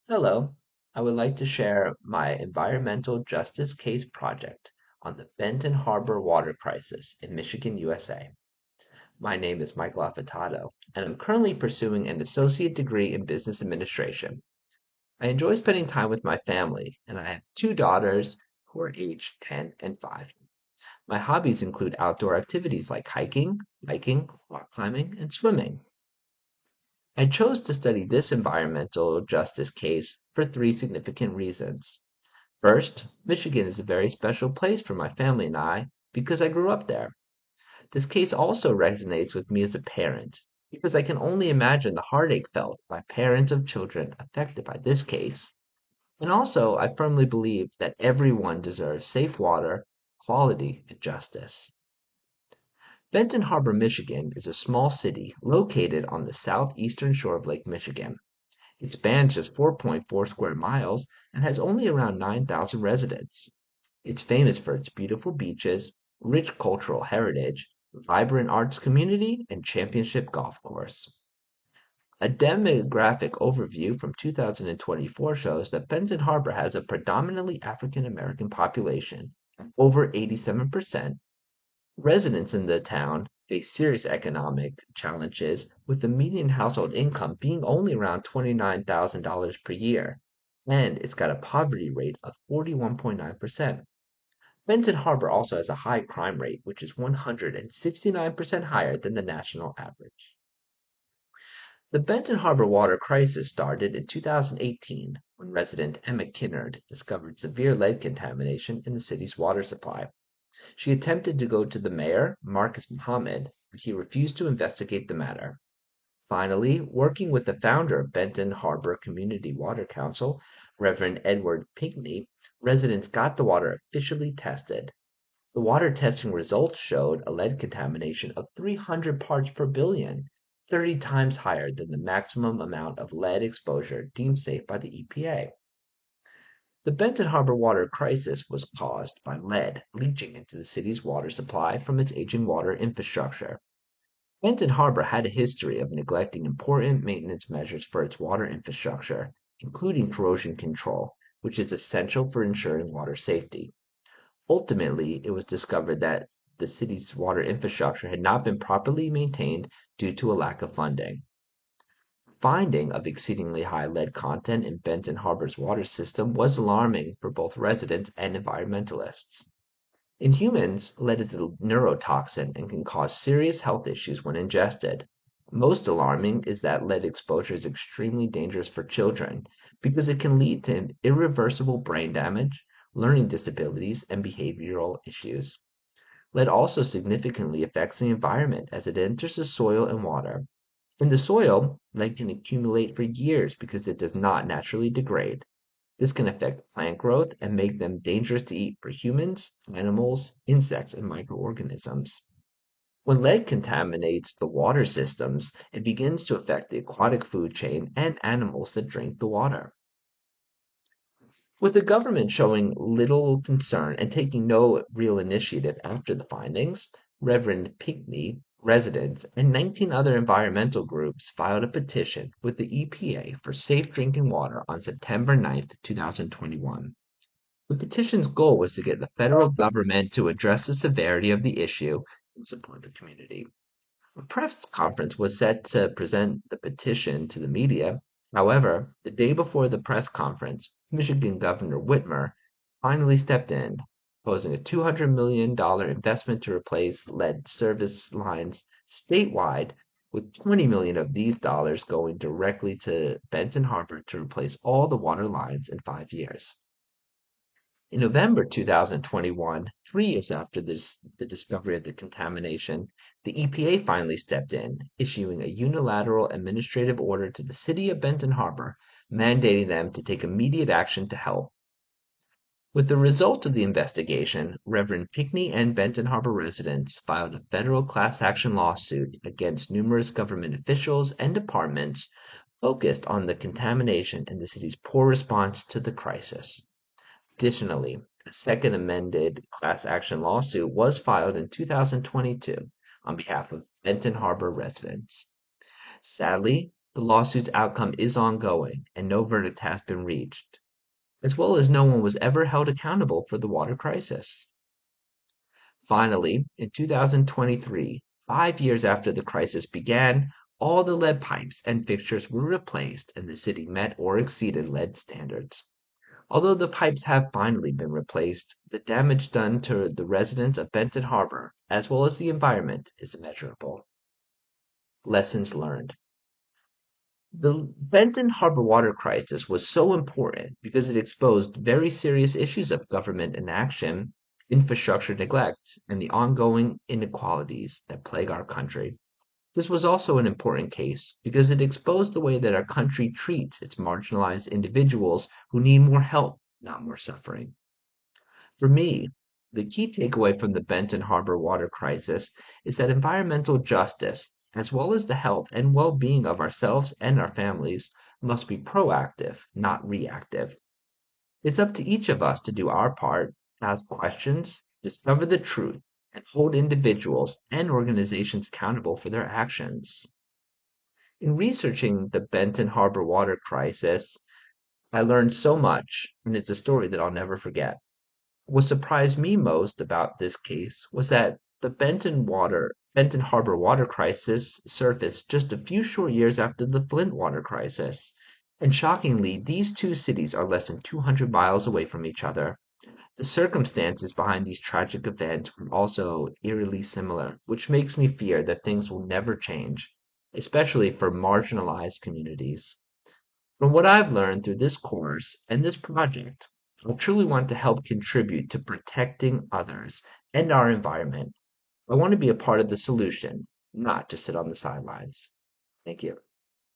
Hello, I would like to share my environmental justice case project on the Benton Harbor water crisis in Michigan, USA. My name is Michael Affatato, and I'm currently pursuing an associate degree in business administration. I enjoy spending time with my family, and I have two daughters who are aged 10 and 5. My hobbies include outdoor activities like hiking, biking, rock climbing, and swimming. I chose to study this environmental justice case for three significant reasons. First, Michigan is a very special place for my family and I because I grew up there. This case also resonates with me as a parent because I can only imagine the heartache felt by parents of children affected by this case. And also, I firmly believe that everyone deserves safe water, quality, and justice. Benton Harbor, Michigan is a small city located on the southeastern shore of Lake Michigan. It spans just 4.4 square miles and has only around 9,000 residents. It's famous for its beautiful beaches, rich cultural heritage, vibrant arts community, and championship golf course. A demographic overview from 2024 shows that Benton Harbor has a predominantly African American population, over 87%. Residents in the town face serious economic challenges, with the median household income being only around $29,000 per year, and it's got a poverty rate of 41.9%. Benton Harbor also has a high crime rate, which is 169% higher than the national average. The Benton Harbor water crisis started in 2018 when resident Emma Kinnard discovered severe lead contamination in the city's water supply. She attempted to go to the mayor, Marcus Muhammad, but he refused to investigate the matter. Finally, working with the founder of Benton Harbor Community Water Council, Reverend Edward Pinckney, residents got the water officially tested. The water testing results showed a lead contamination of 300 parts per billion, 30 times higher than the maximum amount of lead exposure deemed safe by the EPA. The Benton Harbor water crisis was caused by lead leaching into the city's water supply from its aging water infrastructure. Benton Harbor had a history of neglecting important maintenance measures for its water infrastructure, including corrosion control, which is essential for ensuring water safety. Ultimately, it was discovered that the city's water infrastructure had not been properly maintained due to a lack of funding. Finding of exceedingly high lead content in Benton Harbor's water system was alarming for both residents and environmentalists. In humans, lead is a neurotoxin and can cause serious health issues when ingested. Most alarming is that lead exposure is extremely dangerous for children because it can lead to irreversible brain damage, learning disabilities, and behavioral issues. Lead also significantly affects the environment as it enters the soil and water. In the soil, lead can accumulate for years because it does not naturally degrade. This can affect plant growth and make them dangerous to eat for humans, animals, insects, and microorganisms. When lead contaminates the water systems, it begins to affect the aquatic food chain and animals that drink the water. With the government showing little concern and taking no real initiative after the findings, Reverend Pinckney, residents, and 19 other environmental groups filed a petition with the EPA for safe drinking water on September 9, 2021. The petition's goal was to get the federal government to address the severity of the issue and support the community. A press conference was set to present the petition to the media. However, the day before the press conference, Michigan Governor Whitmer finally stepped in, proposing a $200 million investment to replace lead service lines statewide, with 20 million of these dollars going directly to Benton Harbor to replace all the water lines in 5 years. In November 2021, 3 years after the discovery of the contamination, the EPA finally stepped in, issuing a unilateral administrative order to the city of Benton Harbor, mandating them to take immediate action to help. With the results of the investigation, Reverend Pinckney and Benton Harbor residents filed a federal class action lawsuit against numerous government officials and departments focused on the contamination and the city's poor response to the crisis. Additionally, a second amended class action lawsuit was filed in 2022 on behalf of Benton Harbor residents. Sadly, The lawsuit's outcome is ongoing, and no verdict has been reached, as well as no one was ever held accountable for the water crisis. Finally, in 2023, 5 years after the crisis began, all the lead pipes and fixtures were replaced and the city met or exceeded lead standards. Although the pipes have finally been replaced, the damage done to the residents of Benton Harbor, as well as the environment, is immeasurable. Lessons learned. The Benton Harbor water crisis was so important because it exposed very serious issues of government inaction, infrastructure neglect, and the ongoing inequalities that plague our country. This was also an important case because it exposed the way that our country treats its marginalized individuals who need more help, not more suffering. For me, the key takeaway from the Benton Harbor water crisis is that environmental justice, as well as the health and well-being of ourselves and our families, must be proactive, not reactive. It's up to each of us to do our part, ask questions, discover the truth, and hold individuals and organizations accountable for their actions. In researching the Benton Harbor water crisis, I learned so much, and it's a story that I'll never forget. What surprised me most about this case was that the Benton Harbor water crisis surfaced just a few short years after the Flint water crisis. And shockingly, these two cities are less than 200 miles away from each other. The circumstances behind these tragic events were also eerily similar, which makes me fear that things will never change, especially for marginalized communities. From what I've learned through this course and this project, I truly want to help contribute to protecting others and our environment. I want to be a part of the solution, not just sit on the sidelines. Thank you.